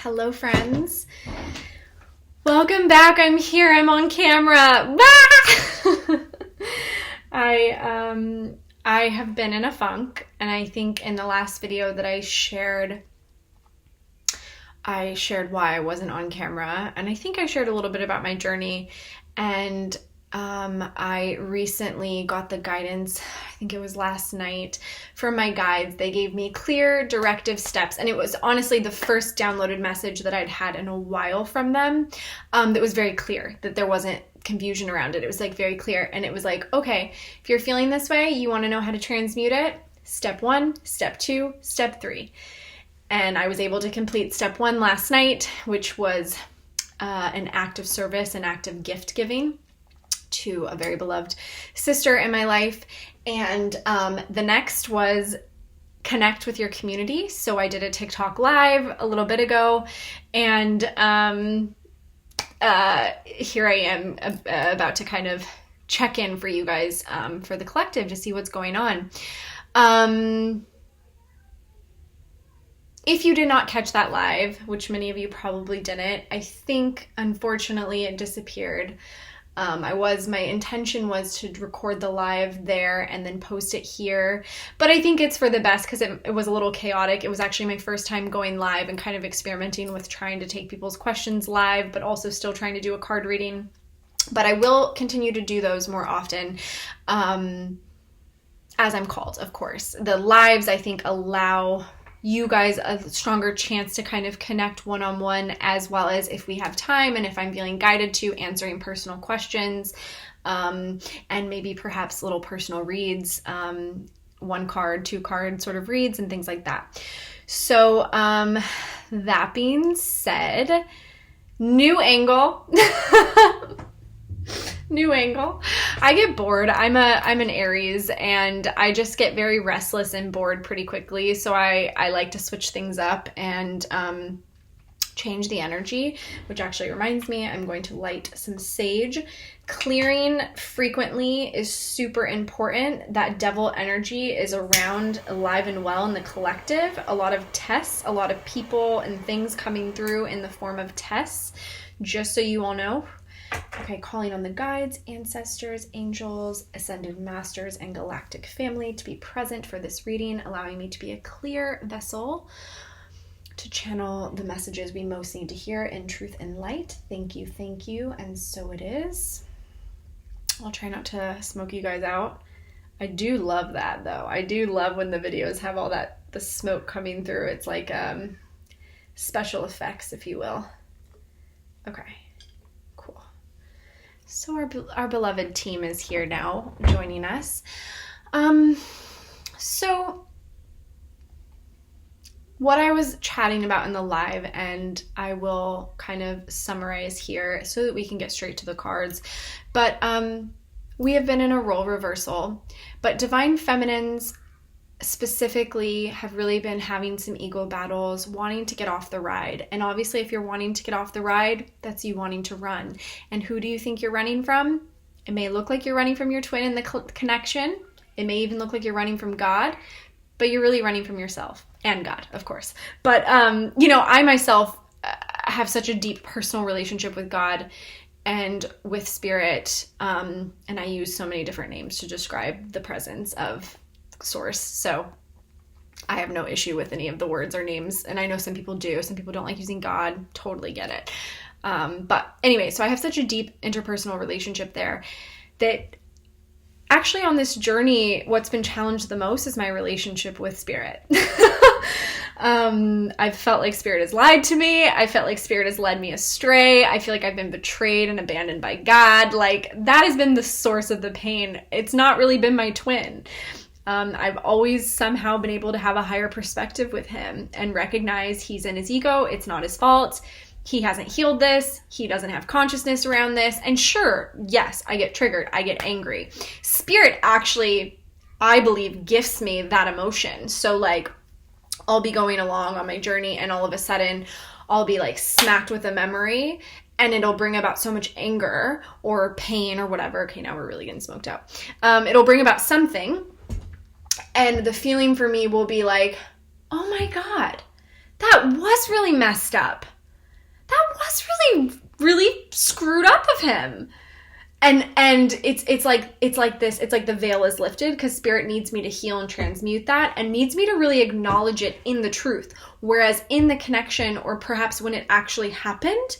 Hello, friends. Welcome back. I'm here. I'm on camera. I have been in a funk, and I think in the last video that I shared why I wasn't on camera, and I think I shared a little bit about my journey, and I recently got the guidance, I think it was last night, from my guides. They gave me clear directive steps, and it was honestly the first downloaded message that I'd had in a while from them that was very clear, that there wasn't confusion around it. It was like very clear, and it was like, okay, if you're feeling this way, you want to know how to transmute it, step 1, step 2, step 3. And I was able to complete step 1 last night, which was an act of service, an act of gift giving to a very beloved sister in my life. And the next was connect with your community. So I did a TikTok live a little bit ago, and here I am about to kind of check in for you guys for the collective to see what's going on. If you did not catch that live, which many of you probably didn't, I think unfortunately it disappeared. My intention was to record the live there and then post it here, but I think it's for the best because it was a little chaotic. It was actually my first time going live and kind of experimenting with trying to take people's questions live, but also still trying to do a card reading. But I will continue to do those more often, as I'm called, of course. The lives, I think, allow you guys a stronger chance to kind of connect one-on-one, as well as, if we have time and if I'm feeling guided to, answering personal questions, and maybe perhaps little personal reads, 1 card, 2 card sort of reads and things like that. So that being said, new angle. New angle. I get bored. I'm an Aries, and I just get very restless and bored pretty quickly. So I like to switch things up and change the energy, which actually reminds me, I'm going to light some sage. Clearing frequently is super important. That devil energy is around, alive and well in the collective. A lot of tests, a lot of people and things coming through in the form of tests, just so you all know. Okay, calling on the guides, ancestors, angels, ascended masters, and galactic family to be present for this reading, allowing me to be a clear vessel to channel the messages we most need to hear in truth and light. Thank you, and so it is. I'll try not to smoke you guys out. I do love that, though. I do love when the videos have all the smoke coming through. It's like special effects, if you will. Okay. So our beloved team is here now, joining us. So what I was chatting about in the live, and I will kind of summarize here so that we can get straight to the cards, but we have been in a role reversal, but divine feminines specifically have really been having some ego battles, wanting to get off the ride. And obviously, if you're wanting to get off the ride, that's you wanting to run. And who do you think you're running from? It may look like you're running from your twin in the connection. It may even look like you're running from God, but you're really running from yourself and God, of course. But, I myself have such a deep personal relationship with God and with spirit. And I use so many different names to describe the presence of source, so I have no issue with any of the words or names, and I know some people do. Some people don't like using God. Totally get it. But anyway, so I have such a deep interpersonal relationship there that actually on this journey, what's been challenged the most is my relationship with spirit. I've felt like spirit has lied to me. I felt like spirit has led me astray. I feel like I've been betrayed and abandoned by God. Like, that has been the source of the pain. It's not really been my twin. I've always somehow been able to have a higher perspective with him and recognize he's in his ego. It's not his fault. He hasn't healed this. He doesn't have consciousness around this. And sure, yes, I get triggered. I get angry. Spirit actually, I believe, gifts me that emotion. So like, I'll be going along on my journey, and all of a sudden I'll be like smacked with a memory, and it'll bring about so much anger or pain or whatever. Okay, now we're really getting smoked out. It'll bring about something. And the feeling for me will be like, oh my God, that was really messed up. was really, really screwed up of him. And it's like the veil is lifted because Spirit needs me to heal and transmute that and needs me to really acknowledge it in the truth. Whereas in the connection, or perhaps when it actually happened,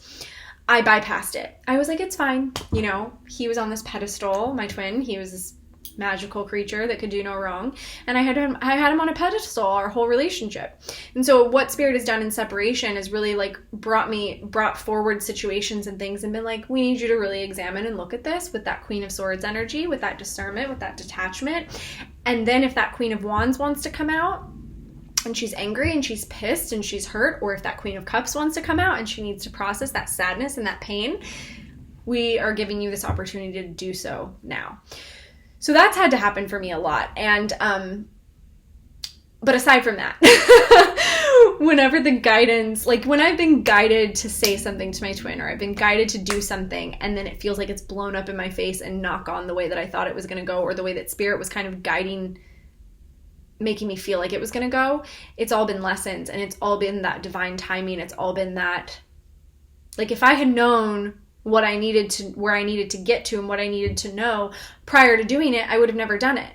I bypassed it. I was like, it's fine. You know, he was on this pedestal, my twin. He was this magical creature that could do no wrong. And I had him on a pedestal our whole relationship. And so what Spirit has done in separation is really like brought forward situations and things and been like, we need you to really examine and look at this with that Queen of Swords energy, with that discernment, with that detachment. And then if that Queen of Wands wants to come out and she's angry and she's pissed and she's hurt, or if that Queen of Cups wants to come out and she needs to process that sadness and that pain, we are giving you this opportunity to do so now. So that's had to happen for me a lot. And, but aside from that, whenever the guidance, like when I've been guided to say something to my twin, or I've been guided to do something, and then it feels like it's blown up in my face and not gone the way that I thought it was going to go, or the way that Spirit was kind of guiding, making me feel like it was going to go, it's all been lessons, and it's all been that divine timing. It's all been that, like, if I had known what I needed to, where I needed to get to and what I needed to know prior to doing it, I would have never done it.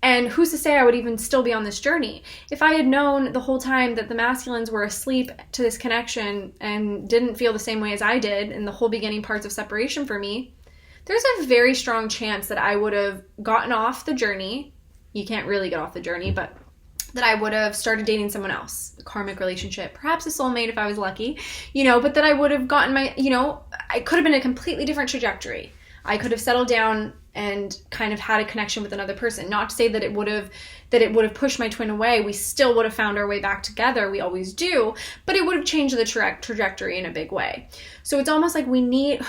And who's to say I would even still be on this journey? If I had known the whole time that the masculines were asleep to this connection and didn't feel the same way as I did in the whole beginning parts of separation for me, there's a very strong chance that I would have gotten off the journey. You can't really get off the journey, but that I would have started dating someone else, a karmic relationship, perhaps a soulmate if I was lucky, you know, but that I would have gotten my, you know, I could have been a completely different trajectory. I could have settled down and kind of had a connection with another person. Not to say that it would have pushed my twin away. We still would have found our way back together. We always do, but it would have changed the trajectory in a big way. So it's almost like we need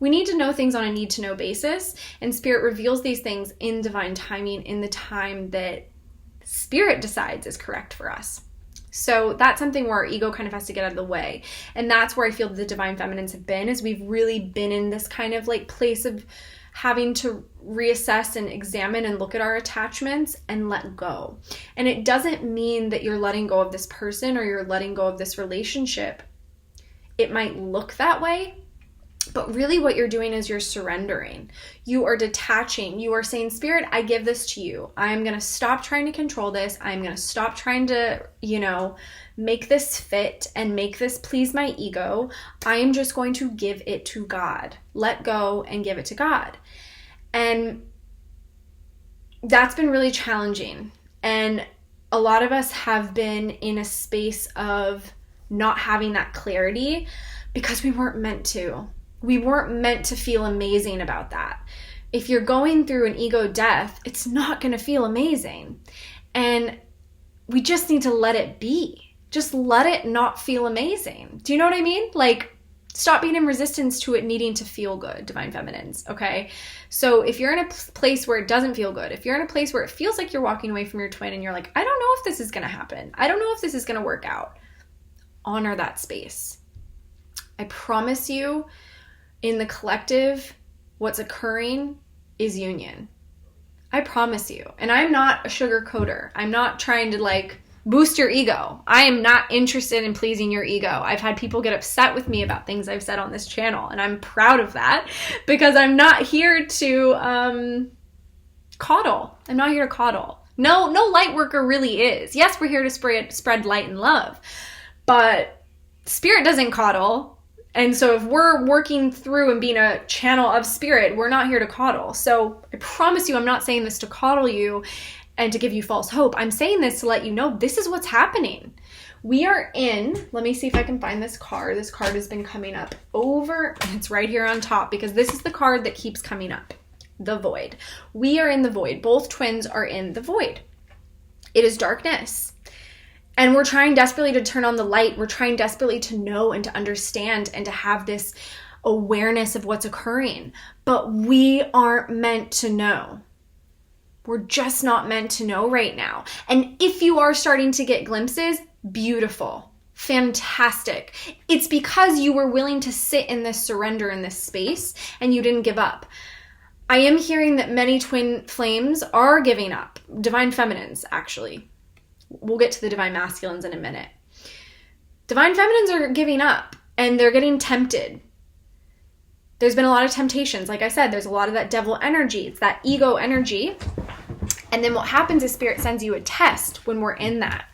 to know things on a need to know basis, and Spirit reveals these things in divine timing, in the time that Spirit decides is correct for us. So that's something where our ego kind of has to get out of the way. And that's where I feel the divine feminines have been, is we've really been in this kind of like place of having to reassess and examine and look at our attachments and let go. And it doesn't mean that you're letting go of this person or you're letting go of this relationship. It might look that way, but really what you're doing is you're surrendering. You are detaching. You are saying, Spirit, I give this to you. I'm going to stop trying to control this. I'm going to stop trying to, you know, make this fit and make this please my ego. I am just going to give it to God. Let go and give it to God. And that's been really challenging. And a lot of us have been in a space of not having that clarity because we weren't meant to. We weren't meant to feel amazing about that. If you're going through an ego death, it's not going to feel amazing. And we just need to let it be. Just let it not feel amazing. Do you know what I mean? Like, stop being in resistance to it needing to feel good, divine feminines, okay? So if you're in a place where it doesn't feel good, if you're in a place where it feels like you're walking away from your twin and you're like, I don't know if this is going to happen. I don't know if this is going to work out. Honor that space. I promise you, in the collective, what's occurring is union. I promise you. And I'm not a sugarcoater. I'm not trying to like boost your ego. I am not interested in pleasing your ego. I've had people get upset with me about things I've said on this channel, and I'm proud of that because I'm not here to coddle. I'm not here to coddle. No light worker really is. Yes, we're here to spread light and love, but Spirit doesn't coddle. And so if we're working through and being a channel of Spirit, we're not here to coddle. So I promise you, I'm not saying this to coddle you and to give you false hope. I'm saying this to let you know this is what's happening. We are in, let me see if I can find this card. This card has been coming up over, it's right here on top because this is the card that keeps coming up, the void. We are in the void. Both twins are in the void. It is darkness. And we're trying desperately to turn on the light. We're trying desperately to know and to understand and to have this awareness of what's occurring. But we aren't meant to know. We're just not meant to know right now. And if you are starting to get glimpses, beautiful, fantastic. It's because you were willing to sit in this surrender in this space and you didn't give up. I am hearing that many twin flames are giving up. Divine feminines, actually. We'll get to the divine masculines in a minute. Divine feminines are giving up. and they're getting tempted. There's been a lot of temptations. Like I said, there's a lot of that devil energy. It's that ego energy. And then what happens is Spirit sends you a test when we're in that.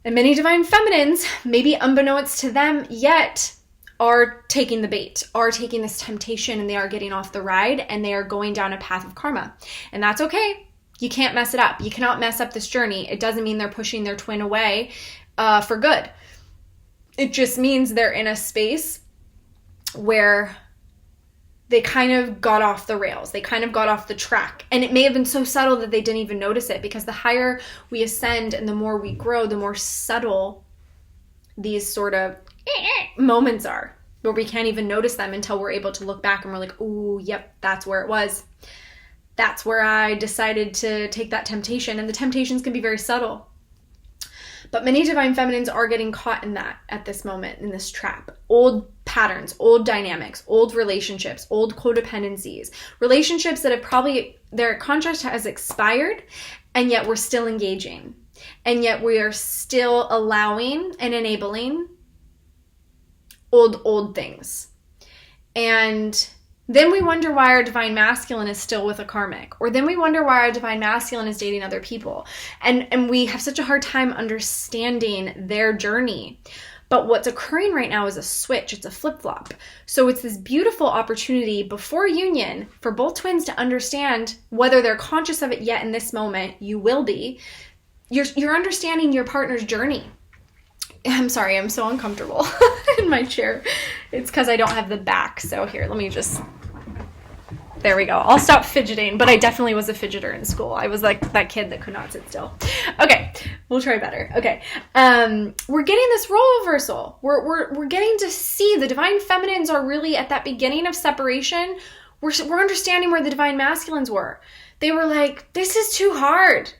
And many divine feminines, maybe unbeknownst to them yet, are taking the bait, are taking this temptation, and they are getting off the ride, and they are going down a path of karma. And that's okay. You can't mess it up. You cannot mess up this journey. It doesn't mean they're pushing their twin away for good. It just means they're in a space where they kind of got off the rails. They kind of got off the track. And it may have been so subtle that they didn't even notice it, because the higher we ascend and the more we grow, the more subtle these sort of moments are, where we can't even notice them until we're able to look back and we're like, ooh, yep, that's where it was. That's where I decided to take that temptation. And the temptations can be very subtle. But many divine feminines are getting caught in that at this moment, in this trap. Old patterns, old dynamics, old relationships, old codependencies, relationships that have probably, their contract has expired, and yet we're still engaging. And yet we are still allowing and enabling old things. And then we wonder why our divine masculine is still with a karmic. Or then we wonder why our divine masculine is dating other people. And we have such a hard time understanding their journey. But what's occurring right now is a switch. It's a flip-flop. So it's this beautiful opportunity before union for both twins to understand, whether they're conscious of it yet in this moment, you will be. You're understanding your partner's journey. I'm sorry, I'm so uncomfortable in my chair. It's because I don't have the back. So here, let me just... There we go. I'll stop fidgeting, but I definitely was a fidgeter in school. I was like that kid that could not sit still. Okay, we'll try better. Okay, we're getting this role reversal. We're getting to see the divine feminines are really at that beginning of separation. We're understanding where the divine masculines were. They were like, this is too hard.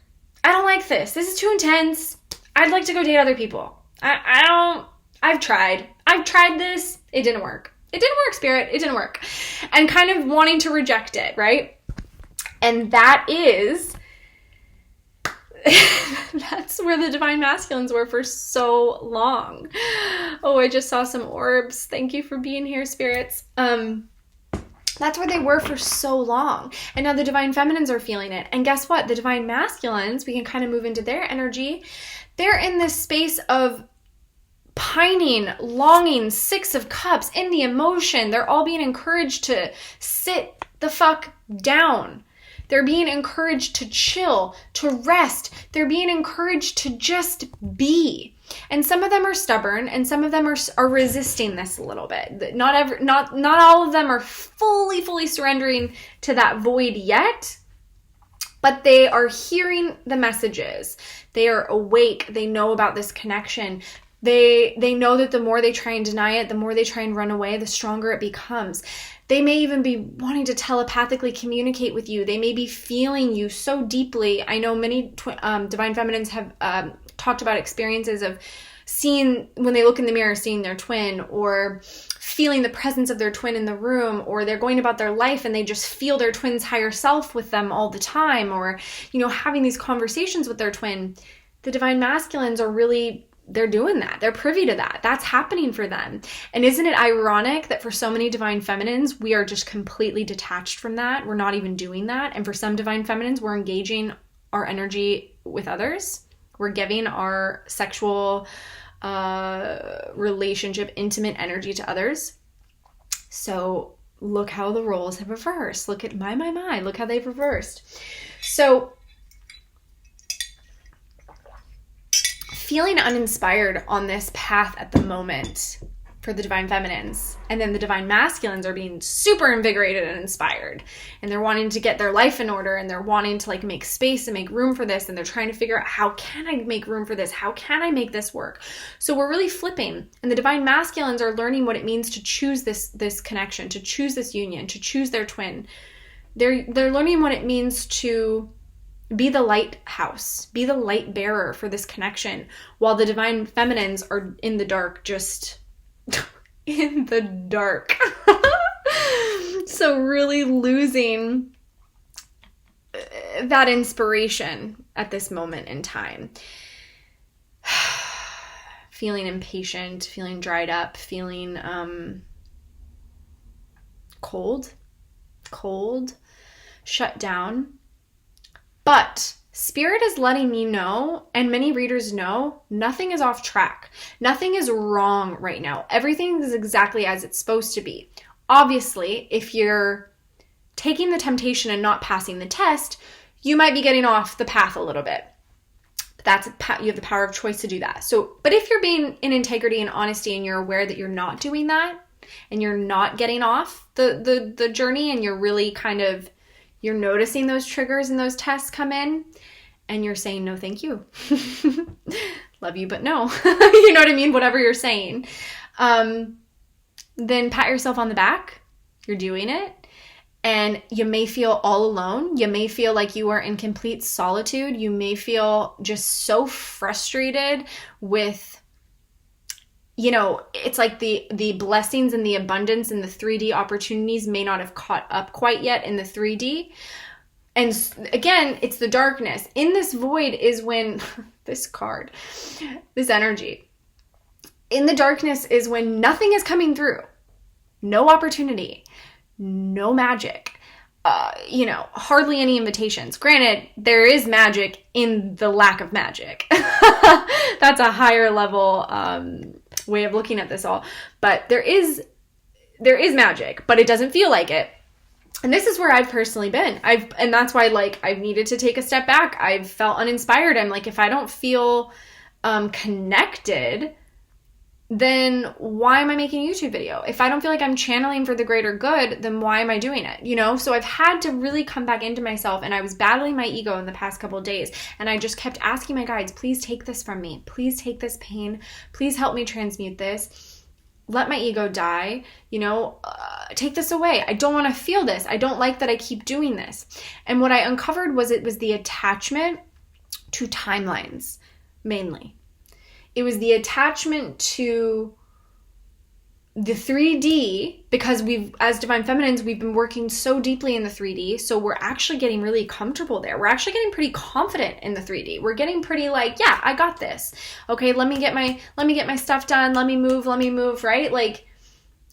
I don't like this. This is too intense. I'd like to go date other people. I've tried this. It didn't work. It didn't work, Spirit. It didn't work. And kind of wanting to reject it, right? And that is, that's where the divine masculines were for so long. Oh, I just saw some orbs. Thank you for being here, spirits. That's where they were for so long. And now the divine feminines are feeling it. And guess what? The divine masculines, we can kind of move into their energy. They're in this space of pining, longing, Six of Cups, in the emotion. They're all being encouraged to sit the fuck down. They're being encouraged to chill, to rest. They're being encouraged to just be. And some of them are stubborn, and some of them are resisting this a little bit. Not all of them are fully surrendering to that void yet, but they are hearing the messages. They are awake. They know about this connection. They know that the more they try and deny it, the more they try and run away, the stronger it becomes. They may even be wanting to telepathically communicate with you. They may be feeling you so deeply. I know many divine feminines have talked about experiences of seeing, when they look in the mirror, seeing their twin, or feeling the presence of their twin in the room, or they're going about their life and they just feel their twin's higher self with them all the time, or, having these conversations with their twin. The divine masculines are really... they're doing that. They're privy to that. That's happening for them. And isn't it ironic that for so many divine feminines, we are just completely detached from that? We're not even doing that. And for some divine feminines, we're engaging our energy with others. We're giving our sexual relationship, intimate energy to others. So look how the roles have reversed. Look at my, look how they've reversed. So feeling uninspired on this path at the moment for the divine feminines, and then the divine masculines are being super invigorated and inspired, and they're wanting to get their life in order, and they're wanting to make space and make room for this, and they're trying to figure out, how can I make room for this? How can I make this work? So we're really flipping, and the divine masculines are learning what it means to choose this connection, to choose this union, to choose their twin. They're learning what it means to be the lighthouse, be the light bearer for this connection, while the divine feminines are in the dark, just in the dark. So really losing that inspiration at this moment in time. feeling impatient, feeling dried up, feeling cold, shut down. But Spirit is letting me know, and many readers know, nothing is off track. Nothing is wrong right now. Everything is exactly as it's supposed to be. Obviously, if you're taking the temptation and not passing the test, you might be getting off the path a little bit. You have the power of choice to do that. But if you're being in integrity and honesty and you're aware that you're not doing that and you're not getting off the journey, and you're really you're noticing those triggers and those tests come in, and you're saying, no, thank you. Love you, but no. You know what I mean? Whatever you're saying. Then pat yourself on the back. You're doing it. And you may feel all alone. You may feel like you are in complete solitude. You may feel just so frustrated with, it's like the blessings and the abundance and the 3D opportunities may not have caught up quite yet in the 3D. And again, it's the darkness. In this void is when this energy. In the darkness is when nothing is coming through. No opportunity. No magic, hardly any invitations. Granted, there is magic in the lack of magic. That's a higher level way of looking at this all. But there is magic, but it doesn't feel like it. And this is where I've personally been. And that's why I've needed to take a step back. I've felt uninspired. I'm like, if I don't feel connected, then why am I making a YouTube video? If I don't feel like I'm channeling for the greater good, then why am I doing it? So I've had to really come back into myself, and I was battling my ego in the past couple of days, and I just kept asking my guides, please take this from me. Please take this pain. Please help me transmute this. Let my ego die, take this away. I don't want to feel this. I don't like that I keep doing this. And what I uncovered was it was the attachment to timelines, mainly. It was the attachment to the 3D, because as Divine Feminines, we've been working so deeply in the 3D. So we're actually getting really comfortable there. We're actually getting pretty confident in the 3D. We're getting pretty yeah, I got this. Okay, let me get my stuff done. Let me move, right?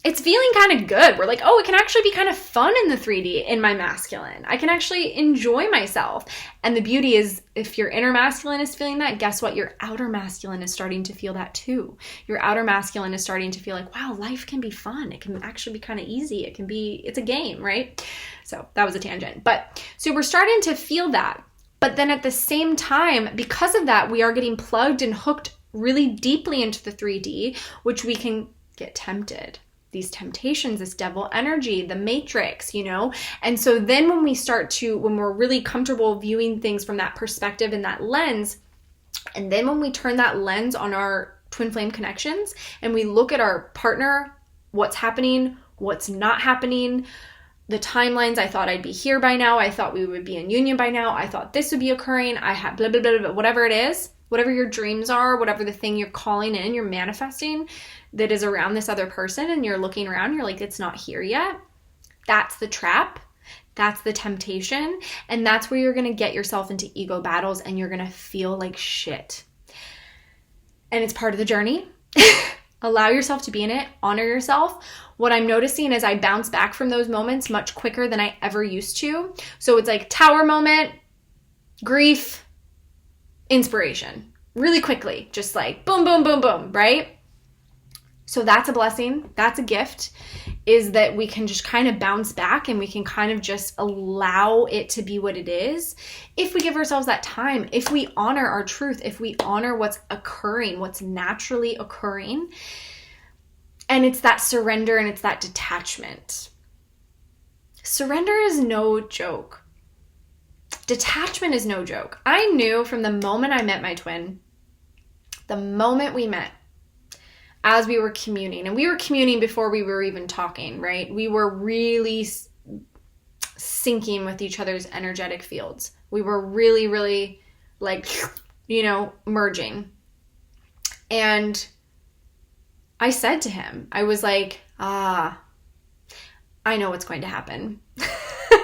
It's feeling kind of good. We're like, oh, it can actually be kind of fun in the 3D in my masculine. I can actually enjoy myself. And the beauty is, if your inner masculine is feeling that, guess what? Your outer masculine is starting to feel that too. Your outer masculine is starting to feel like, wow, life can be fun. It can actually be kind of easy. It's a game, right? So that was a tangent. So we're starting to feel that. But then at the same time, because of that, we are getting plugged and hooked really deeply into the 3D, which we can get tempted. These temptations, this devil energy, the matrix, And so then when we're really comfortable viewing things from that perspective and that lens, and then when we turn that lens on our twin flame connections and we look at our partner, what's happening, what's not happening, the timelines, I thought I'd be here by now. I thought we would be in union by now. I thought this would be occurring. I had blah, blah, blah, blah, whatever it is, whatever your dreams are, whatever the thing you're calling in, you're manifesting that is around this other person, and you're looking around, you're like, it's not here yet. That's the trap. That's the temptation. And that's where you're going to get yourself into ego battles, and you're going to feel like shit. And it's part of the journey. Allow yourself to be in it. Honor yourself. What I'm noticing is I bounce back from those moments much quicker than I ever used to. So it's like tower moment, grief, inspiration. Really quickly. Just like boom, boom, boom, boom, right? So that's a blessing. That's a gift, is that we can just kind of bounce back and we can kind of just allow it to be what it is. If we give ourselves that time, if we honor our truth, if we honor what's occurring, what's naturally occurring, and it's that surrender and it's that detachment. Surrender is no joke. Detachment is no joke. I knew from the moment I met my twin, the moment we met, as we were communing, and we were communing before we were even talking, right? We were really syncing with each other's energetic fields. We were really, really merging. And I said to him, I was like, I know what's going to happen.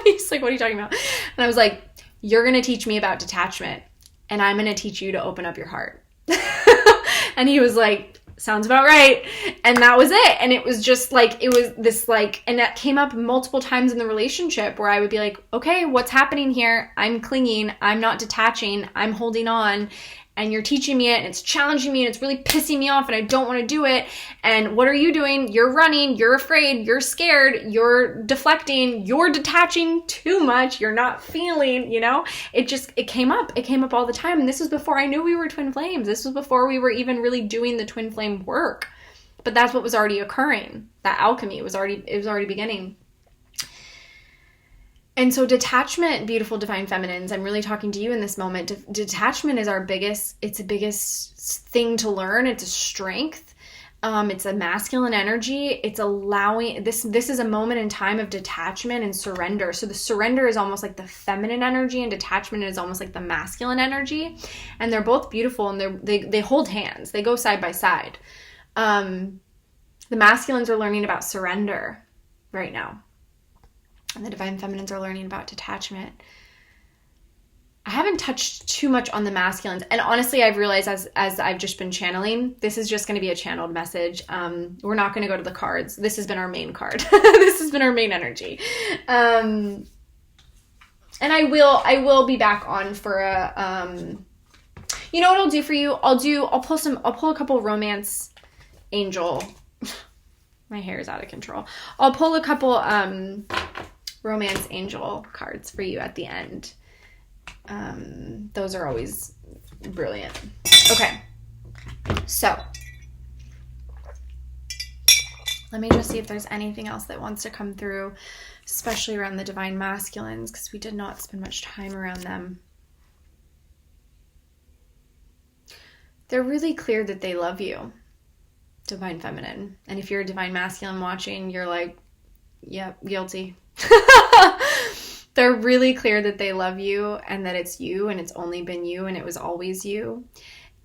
He's like, what are you talking about? And I was like, you're going to teach me about detachment, and I'm going to teach you to open up your heart. And he was like, sounds about right. And that was it. And it was just like, it was this like, and that came up multiple times in the relationship where I would be like, okay, what's happening here? I'm clinging. I'm not detaching. I'm holding on. And you're teaching me it, and it's challenging me, and it's really pissing me off, and I don't want to do it. And what are you doing? You're running. You're afraid. You're scared. You're deflecting. You're detaching too much. You're not feeling, you know? It came up. It came up all the time. And this was before I knew we were twin flames. This was before we were even really doing the twin flame work. But that's what was already occurring. That alchemy was already beginning. And so detachment, beautiful divine feminines, I'm really talking to you in this moment. Detachment is it's the biggest thing to learn. It's a strength. It's a masculine energy. It's allowing, this is a moment in time of detachment and surrender. So the surrender is almost like the feminine energy, and detachment is almost like the masculine energy. And they're both beautiful, and they hold hands. They go side by side. The masculines are learning about surrender right now. And the divine feminines are learning about detachment. I haven't touched too much on the masculines. And honestly, I've realized as I've just been channeling, this is just going to be a channeled message. We're not going to go to the cards. This has been our main card. This has been our main energy. And I will be back on for a, you know what I'll do for you? I'll pull a couple romance angel. My hair is out of control. I'll pull a couple, romance angel cards for you at the end. Those are always brilliant. Okay. So let me just see if there's anything else that wants to come through, especially around the divine masculines, because we did not spend much time around them. They're really clear that they love you, divine feminine. And if you're a divine masculine watching, you're like, yep, guilty. They're really clear that they love you, and that it's you, and it's only been you, and it was always you.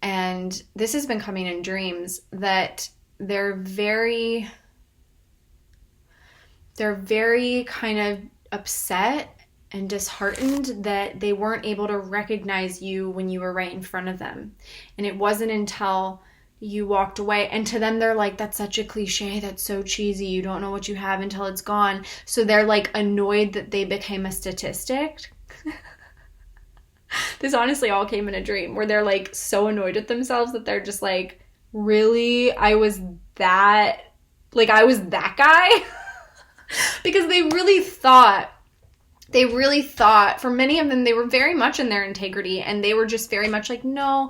And this has been coming in dreams, that they're very kind of upset and disheartened that they weren't able to recognize you when you were right in front of them. And it wasn't until you walked away, and to them they're like, that's such a cliche, that's so cheesy, you don't know what you have until it's gone. So they're like annoyed that they became a statistic. This honestly all came in a dream, where they're like so annoyed at themselves that they're just like, really, I was that guy. Because they really thought, for many of them, they were very much in their integrity, and they were just very much like, no.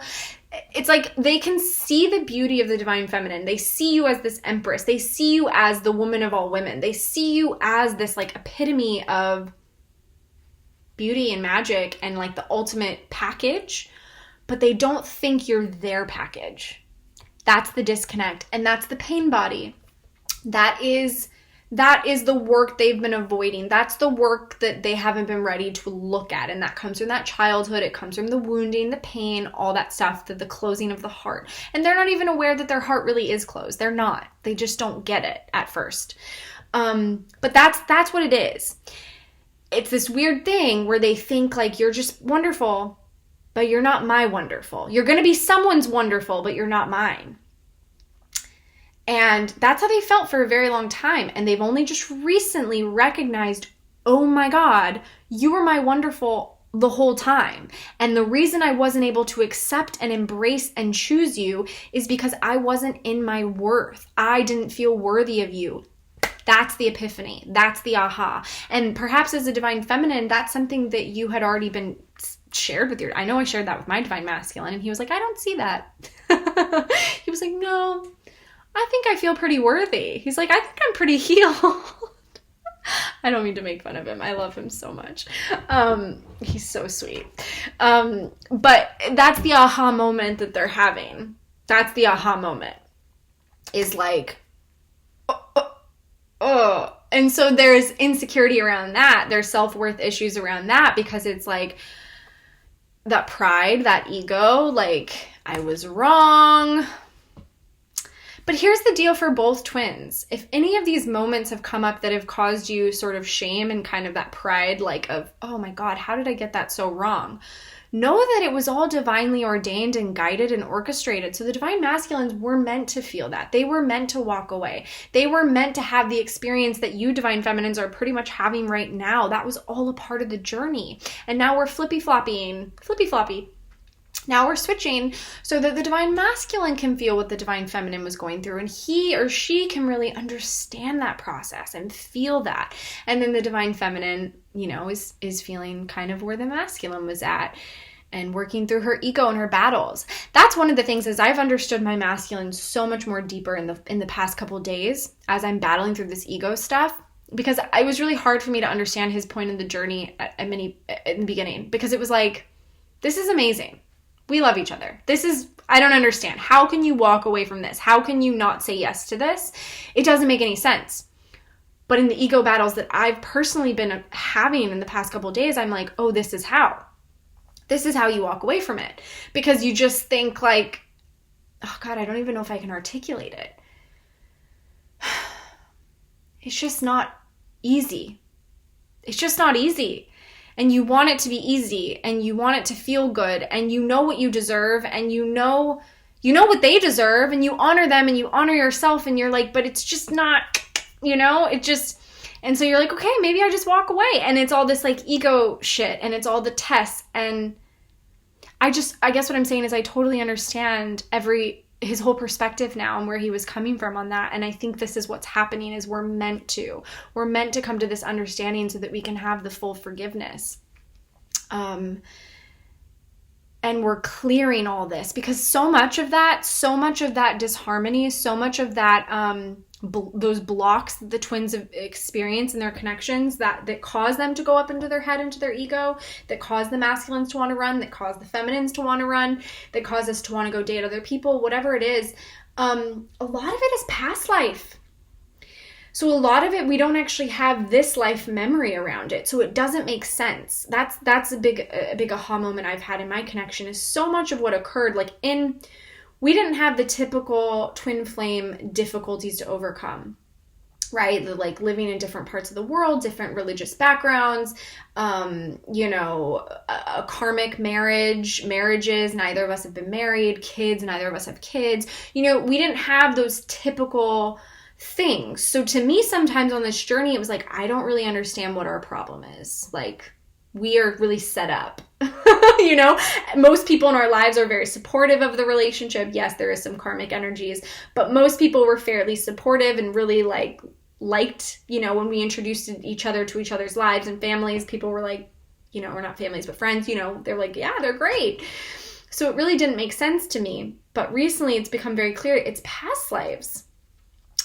It's like they can see the beauty of the divine feminine. They see you as this empress. They see you as the woman of all women. They see you as this like epitome of beauty and magic and like the ultimate package, but they don't think you're their package. That's the disconnect, and that's the pain body. That is the work they've been avoiding. That's the work that they haven't been ready to look at. And that comes from that childhood. It comes from the wounding, the pain, all that stuff, the closing of the heart. And they're not even aware that their heart really is closed. They're not. They just don't get it at first. But that's what it is. It's this weird thing where they think like, you're just wonderful, but you're not my wonderful. You're going to be someone's wonderful, but you're not mine. And that's how they felt for a very long time. And they've only just recently recognized, oh my God, you were my wonderful the whole time. And the reason I wasn't able to accept and embrace and choose you is because I wasn't in my worth. I didn't feel worthy of you. That's the epiphany. That's the aha. And perhaps as a divine feminine, that's something that you had already been shared with I know I shared that with my divine masculine. And he was like, I don't see that. He was like, no. I think I feel pretty worthy. He's like, I think I'm pretty healed. I don't mean to make fun of him. I love him so much. He's so sweet. But that's the aha moment that they're having. That's the aha moment. Is like, oh. And so there's insecurity around that. There's self-worth issues around that, because it's like that pride, that ego, like, I was wrong. But here's the deal for both twins. If any of these moments have come up that have caused you sort of shame and kind of that pride, like of, oh my God, how did I get that so wrong? know that it was all divinely ordained and guided and orchestrated. So the divine masculines were meant to feel that. They were meant to walk away. They were meant to have the experience that you divine feminines are pretty much having right now. That was all a part of the journey. And now we're flippy floppy. Now we're switching so that the divine masculine can feel what the divine feminine was going through, and he or she can really understand that process and feel that. And then the divine feminine, is feeling kind of where the masculine was at and working through her ego and her battles. That's one of the things, is I've understood my masculine so much more deeper in the past couple of days as I'm battling through this ego stuff, because it was really hard for me to understand his point in the journey in the beginning, because it was like, this is amazing. We love each other. I don't understand. How can you walk away from this? How can you not say yes to this? It doesn't make any sense. But in the ego battles that I've personally been having in the past couple of days, I'm like, oh, this is how. This is how you walk away from it. Because you just think like, oh God, I don't even know if I can articulate it. It's just not easy. It's just not easy. And you want it to be easy, and you want it to feel good, and you know what you deserve, and you know what they deserve, and you honor them, and you honor yourself, and you're like, but it's just not, and so you're like, okay, maybe I just walk away. And it's all this like ego shit, and it's all the tests. And I guess what I'm saying is I totally understand his whole perspective now and where he was coming from on that. And I think this is what's happening, is we're meant to come to this understanding so that we can have the full forgiveness. And we're clearing all this, because so much of that disharmony, so much of that, those blocks that the twins experience in their connections that cause them to go up into their head, into their ego, that cause the masculines to want to run, that cause the feminines to want to run, that cause us to want to go date other people, whatever it is, a lot of it is past life. So a lot of it, we don't actually have this life memory around it. So it doesn't make sense. That's a big aha moment I've had in my connection, is so much of what occurred, we didn't have the typical twin flame difficulties to overcome, right? Living in different parts of the world, different religious backgrounds, a karmic marriages, neither of us have been married, kids, neither of us have kids. We didn't have those typical things. So to me, sometimes on this journey, it was like, I don't really understand what our problem is. We are really set up. Most people in our lives are very supportive of the relationship. Yes, there is some karmic energies, but most people were fairly supportive and really liked, when we introduced each other to each other's lives and families, people were like, or not families, but friends, they're like, yeah, they're great. So it really didn't make sense to me. But recently it's become very clear it's past lives.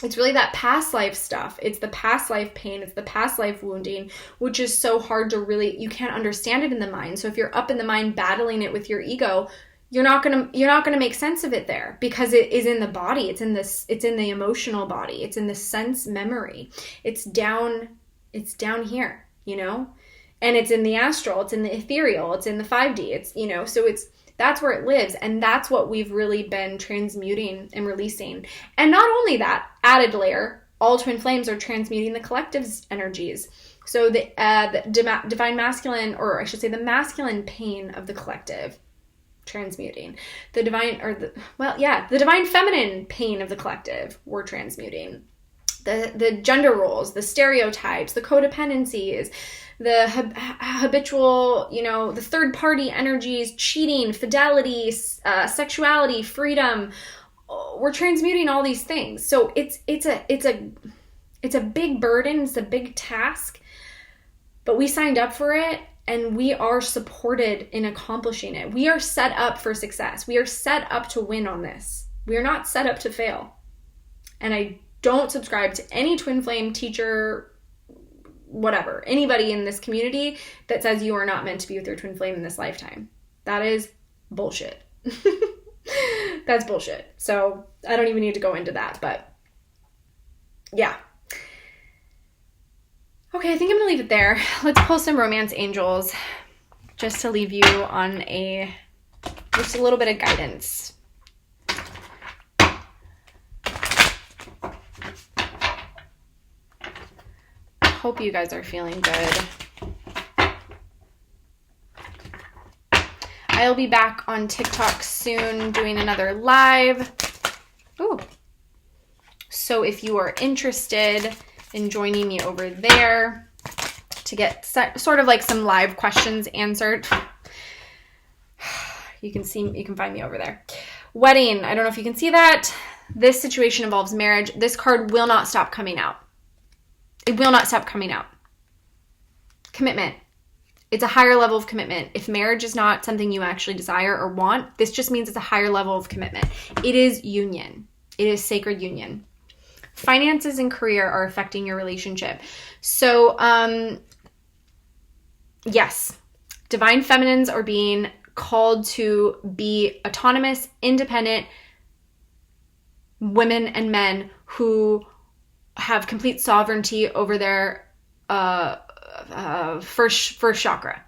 It's really that past life stuff. It's the past life pain. It's the past life wounding, which is so hard to you can't understand it in the mind. So if you're up in the mind battling it with your ego, you're not gonna make sense of it there, because it is in the body. It's in the emotional body. It's in the sense memory. It's down here, and it's in the astral. It's in the ethereal. It's in the 5D. So that's where it lives. And that's what we've really been transmuting and releasing. And not only that, added layer, all twin flames are transmuting the collective's energies. So the divine masculine, or I should say the masculine pain of the collective, transmuting. The divine feminine pain of the collective, we're transmuting. The gender roles, the stereotypes, the codependencies, the habitual, the third party energies, cheating, fidelity, sexuality, freedom. We're transmuting all these things. So it's a big burden. It's a big task, but we signed up for it, and we are supported in accomplishing it. We are set up for success. We are set up to win on this. We are not set up to fail. And I don't subscribe to any twin flame teacher, whatever, anybody in this community that says you are not meant to be with your twin flame in this lifetime. That is bullshit. That's bullshit. So I don't even need to go into that, but yeah. Okay, I think I'm gonna leave it there. Let's pull some romance angels just to leave you on just a little bit of guidance. Hope you guys are feeling good. I'll be back on TikTok soon doing another live. Ooh. So if you are interested in joining me over there to get sort of like some live questions answered, you can find me over there. Wedding, I don't know if you can see that. This situation involves marriage. This card will not stop coming out. It will not stop coming out. Commitment. It's a higher level of commitment. If marriage is not something you actually desire or want, this just means it's a higher level of commitment. It is union. It is sacred union. Finances and career are affecting your relationship. So, yes, divine feminines are being called to be autonomous, independent women and men who have complete sovereignty over their first chakra,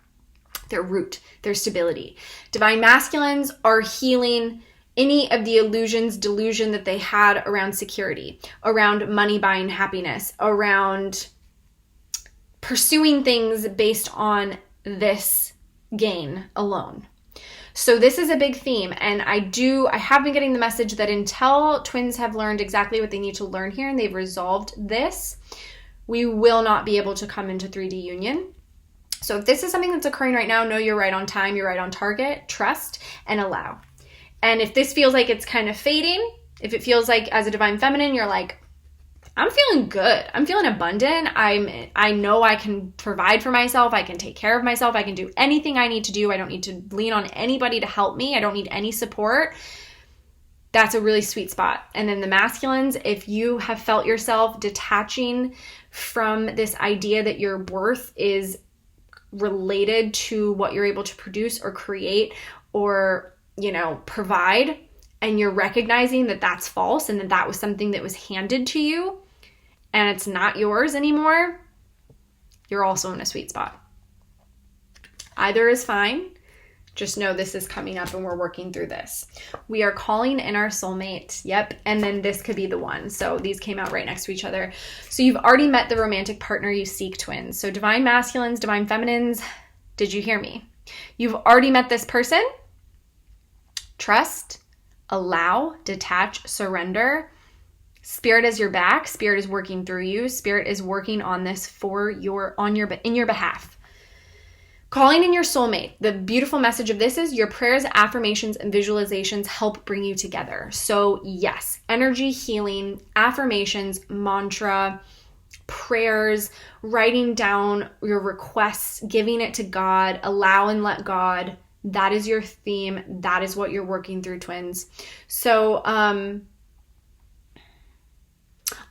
their root, their stability. Divine masculines are healing any of the delusion that they had around security, around money buying happiness, around pursuing things based on this gain alone. So this is a big theme, and I have been getting the message that until twins have learned exactly what they need to learn here and they've resolved this, we will not be able to come into 3D union. So if this is something that's occurring right now, know you're right on time, you're right on target, trust, and allow. And if this feels like it's kind of fading, if it feels like as a divine feminine, you're like, I'm feeling good. I'm feeling abundant. I know I can provide for myself. I can take care of myself. I can do anything I need to do. I don't need to lean on anybody to help me. I don't need any support. That's a really sweet spot. And then the masculines, if you have felt yourself detaching from this idea that your worth is related to what you're able to produce or create or, provide, and you're recognizing that that's false and that was something that was handed to you and it's not yours anymore, you're also in a sweet spot. Either is fine. Just know this is coming up and we're working through this. We are calling in our soulmate. Yep. And then this could be the one. So these came out right next to each other. So you've already met the romantic partner you seek, twins. So divine masculines, divine feminines, did you hear me? You've already met this person. Trust, allow, detach, surrender. Spirit is your back. Spirit is working through you. Spirit is working on this in your behalf. Calling in your soulmate. The beautiful message of this is your prayers, affirmations, and visualizations help bring you together. So yes, energy healing, affirmations, mantra, prayers, writing down your requests, giving it to God, allow and let God. That is your theme. That is what you're working through, twins. So,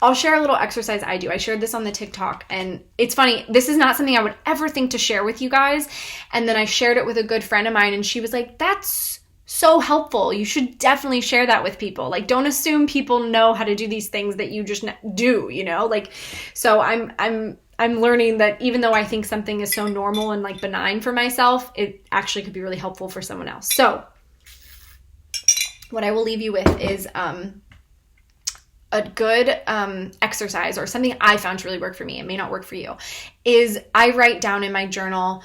I'll share a little exercise I do. I shared this on the TikTok, and it's funny. This is not something I would ever think to share with you guys. And then I shared it with a good friend of mine, and she was like, that's so helpful. You should definitely share that with people. Like, don't assume people know how to do these things that you just do, so I'm learning that even though I think something is so normal and like benign for myself, it actually could be really helpful for someone else. So what I will leave you with is, a good exercise, or something I found to really work for me, it may not work for you, is I write down in my journal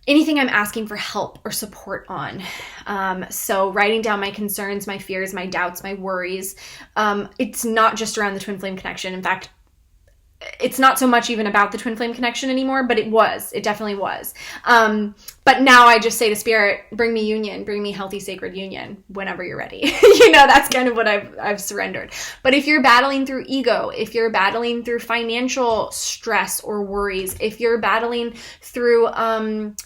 anything I'm asking for help or support on. So writing down my concerns, my fears, my doubts, my worries. It's not just around the twin flame connection. In fact, it's not so much even about the twin flame connection anymore, but it definitely was. But now I just say to Spirit, bring me union, bring me healthy, sacred union whenever you're ready. That's kind of what I've surrendered. But if you're battling through ego, if you're battling through financial stress or worries, if you're battling through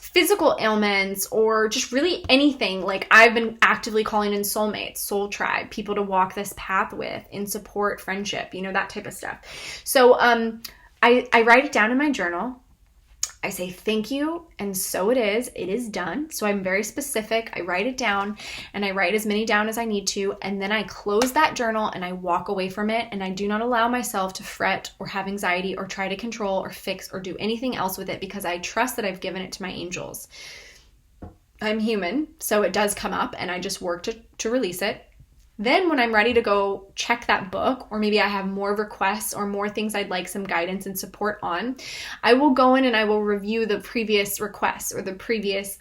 physical ailments, or just really anything, like I've been actively calling in soulmates, soul tribe, people to walk this path with, in support, friendship, that type of stuff. So I write it down in my journal. I say thank you, and so it is done. So I'm very specific. I write it down, and I write as many down as I need to, and then I close that journal and I walk away from it, and I do not allow myself to fret or have anxiety or try to control or fix or do anything else with it, because I trust that I've given it to my angels. I'm human, so it does come up, and I just work to release it. Then when I'm ready to go check that book, or maybe I have more requests or more things I'd like some guidance and support on, I will go in and I will review the previous requests or the previous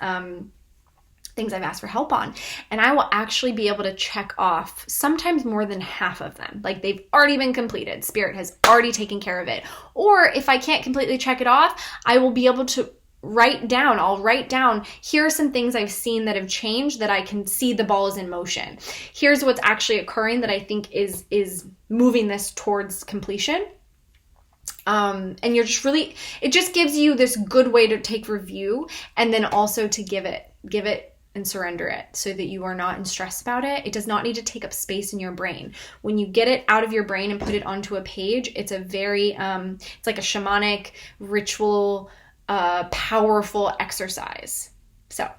things I've asked for help on. And I will actually be able to check off sometimes more than half of them. Like they've already been completed. Spirit has already taken care of it. Or if I can't completely check it off, I will be able to I'll write down, here are some things I've seen that have changed that I can see the ball is in motion. Here's what's actually occurring that I think is moving this towards completion. And you're just really, it just gives you this good way to take review and then also to give it and surrender it so that you are not in stress about it. It does not need to take up space in your brain. When you get it out of your brain and put it onto a page, it's a very, it's like a shamanic ritual, powerful exercise. So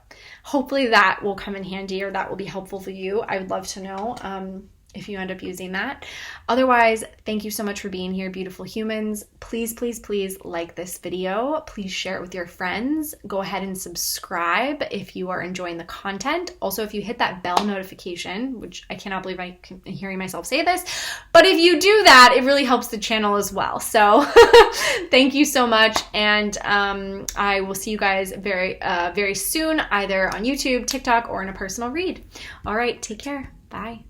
hopefully that will come in handy, or that will be helpful for you. I would love to know if you end up using that. Otherwise, thank you so much for being here, beautiful humans. Please, please, please like this video. Please share it with your friends. Go ahead and subscribe if you are enjoying the content. Also, if you hit that bell notification, which I cannot believe I'm hearing myself say this, but if you do that, it really helps the channel as well. So thank you so much. And I will see you guys very soon, either on YouTube, TikTok, or in a personal read. All right, take care. Bye.